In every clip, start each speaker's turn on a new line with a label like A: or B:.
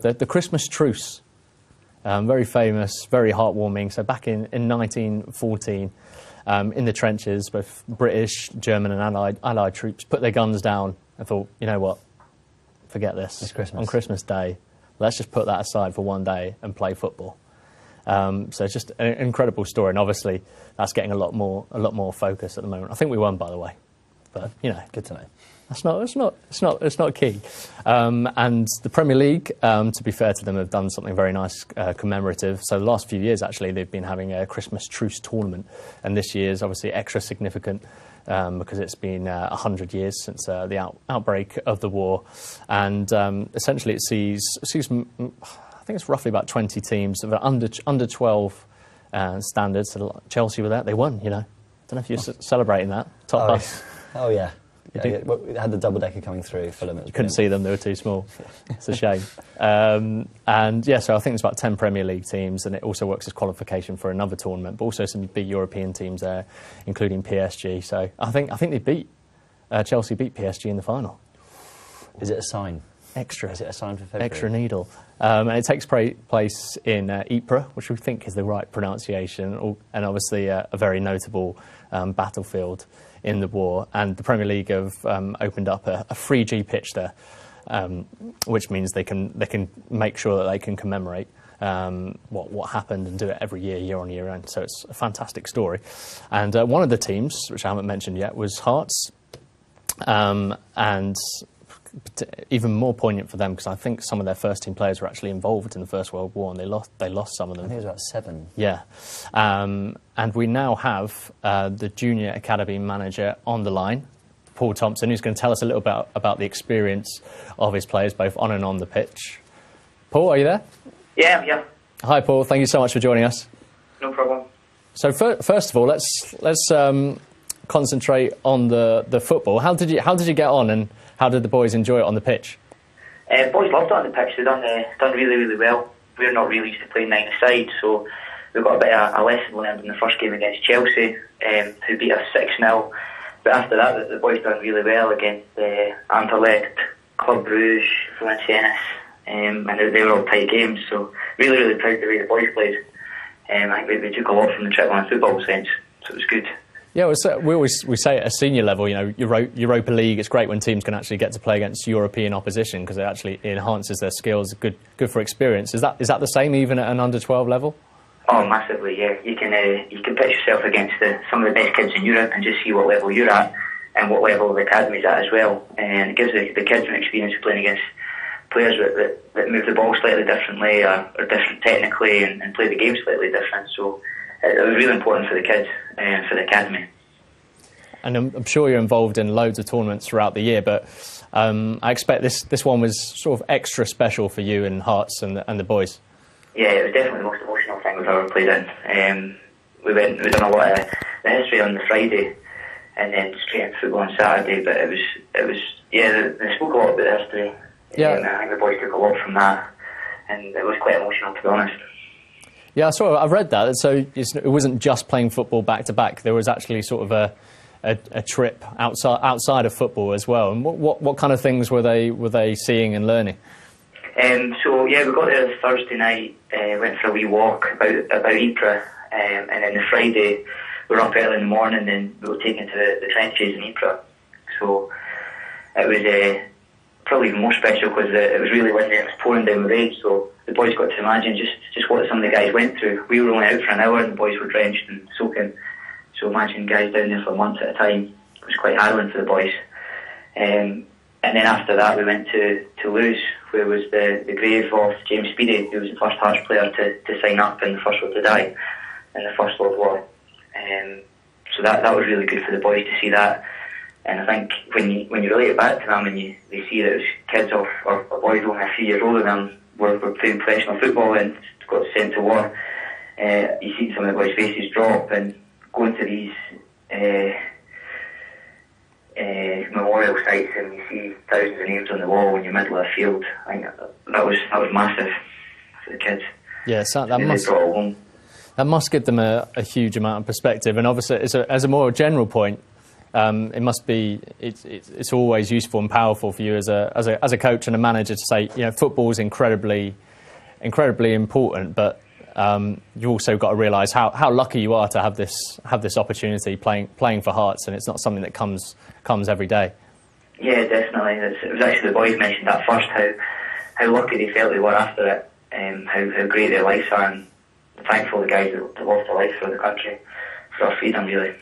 A: The Christmas Truce, very famous, very heartwarming. So back in 1914, in the trenches, both British, German and Allied troops put their guns down and thought, you know what, forget this.
B: It's Christmas.
A: On Christmas Day, let's just put that aside for one day and play football. So it's just an incredible story, and obviously that's getting a lot more focus at the moment. I think we won, by the way, but you know,
B: good to know.
A: It's not key. And the Premier League, to be fair to them, have done something very nice, commemorative. So the last few years, actually, they've been having a Christmas Truce Tournament, and this year is obviously extra significant because it's been 100 years since the outbreak of the war, and essentially it sees I think it's roughly about 20 teams of under 12 standards. So Chelsea were there, they won. You know, don't know if you're celebrating that. Top bus.
B: Oh yeah. Yeah, we had the double-decker coming through. Fulham. You
A: couldn't see them, they were too small. It's a shame. And yeah, so I think it's about 10 Premier League teams, and it also works as qualification for another tournament, but also some big European teams there, including PSG. So I think they beat, Chelsea beat PSG in the final.
B: Is it a sign?
A: Extra.
B: Is it a sign for February?
A: Extra needle. And it takes place in Ypres, which we think is the right pronunciation, and obviously a very notable battlefield in the war. And the Premier League have opened up a 3G pitch there, which means they can make sure that they can commemorate what happened and do it every year on year end. So it's a fantastic story. And one of the teams, which I haven't mentioned yet, was Hearts, and even more poignant for them because I think some of their first team players were actually involved in the First World War, and they lost some of them.
B: I think it was about 7.
A: Yeah, and we now have the junior academy manager on the line, Paul Thomson, who's going to tell us a little bit about the experience of his players both on and on the pitch. Paul, are you there?
C: Yeah, yeah.
A: Hi, Paul. Thank you so much for joining us.
C: No problem.
A: So first of all, let's concentrate on the football. How did you get on, and how did the boys enjoy it on the pitch?
C: Boys loved it on the pitch. They done really, really well. We're not really used to playing 9-a-side, so we got a bit of a lesson learned in the first game against Chelsea, who beat us 6-0. But after that, the boys done really well against Anderlecht, Club Brugge, Valenciennes, and they were all tight games. So really, really proud of the way the boys played. I think we took a lot from the trip on a football sense, so it was good. Yeah,
A: we say at a senior level, you know, Europa League, it's great when teams can actually get to play against European opposition because it actually enhances their skills, good for experience. Is that the same even at an under-12 level?
C: Oh, massively, yeah. You can pitch yourself against some of the best kids in Europe and just see what level you're at and what level the academy's at as well. And it gives the kids an experience of playing against players that move the ball slightly differently or different technically and play the game slightly different. So it was really important for the kids and for the academy.
A: And I'm sure you're involved in loads of tournaments throughout the year, but I expect this one was sort of extra special for you and Hearts and the boys. Yeah,
C: it was definitely the most emotional thing we've ever played in. We done a lot of the history on the Friday and then straight into football on Saturday, but it was they spoke a lot about the history.
A: Yeah.
C: And I think the boys took a lot from that, and it was quite emotional, to be honest.
A: Yeah, I've read that. So it wasn't just playing football back to back. There was actually sort of a trip outside of football as well. And what kind of things were they seeing and learning?
C: So yeah, we got there Thursday night. Went for a wee walk about Ypres, and then the Friday we were up early in the morning, and we were taken to the trenches in Ypres. So it was probably even more special because it was really windy and it was pouring down with rain. So the boys got to imagine just what some of the guys went through. We were only out for an hour and the boys were drenched and soaking. So imagine guys down there for months at a time. It was quite harrowing for the boys. And then after that we went to Toulouse, where was the grave of James Speedy, who was the first Hearts player to sign up in the First World to Die in the First World War. So that was really good for the boys to see that. And I think when you relate it back to them and they see that it was kids or boys only a few years older than them were playing professional football and got sent to war, you see some of the boys' faces drop and going to these memorial sites and you see thousands of names on the wall when you're middle of a field. I think that was massive for the kids.
A: Yeah, so that must give them a huge amount of perspective. And obviously, as a more general point, it must be it's always useful and powerful for you as a coach and a manager to say, you know, football is incredibly important, but you also got to realise how lucky you are to have this opportunity playing for Hearts, and it's not something that comes every day. Yeah, definitely. It was actually the boys mentioned that first, how lucky they felt they were after it, how great their lives are, and thankful the guys that lost their life for the country, for our freedom, really.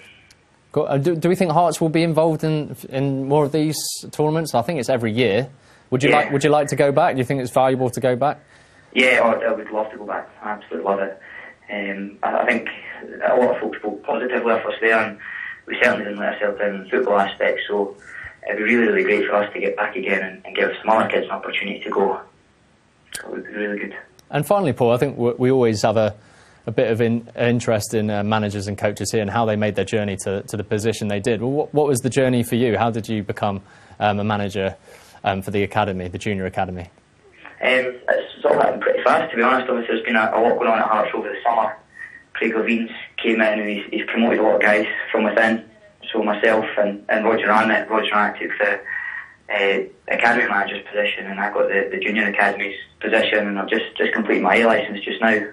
A: Do we think Hearts will be involved in more of these tournaments? I think it's every year. Would you like to go back? Do you think it's valuable to go back? Yeah, I would love to go back. I absolutely love it. I think a lot of folks spoke positively of us there, and we certainly didn't let ourselves down in the football aspect, so it'd be really, really great for us to get back again and give some other kids an opportunity to go. So it would be really good. And finally, Paul, I think we always have a bit of interest in managers and coaches here and how they made their journey to the position they did. Well, what was the journey for you? How did you become a manager for the academy, the junior academy? It's all happened pretty fast, to be honest. Obviously, there's been a lot going on at Hearts over the summer. Craig Levine's came in and he's promoted a lot of guys from within. So myself and Roger Arnett took the academy manager's position, and I got the junior academy's position, and I've just completed my A licence just now.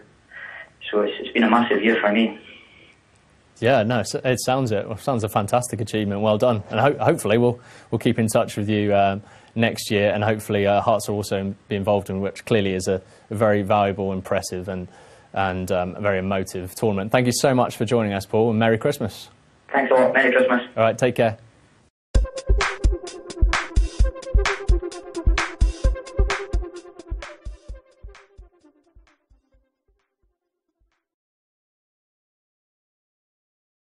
A: So it's been a massive year for me. Yeah, no, it sounds a fantastic achievement. Well done, and hopefully we'll keep in touch with you next year, and hopefully Hearts will also be involved in, which clearly is a very valuable, impressive, and a very emotive tournament. Thank you so much for joining us, Paul, and Merry Christmas. Thanks a lot. Merry Christmas. All right, take care.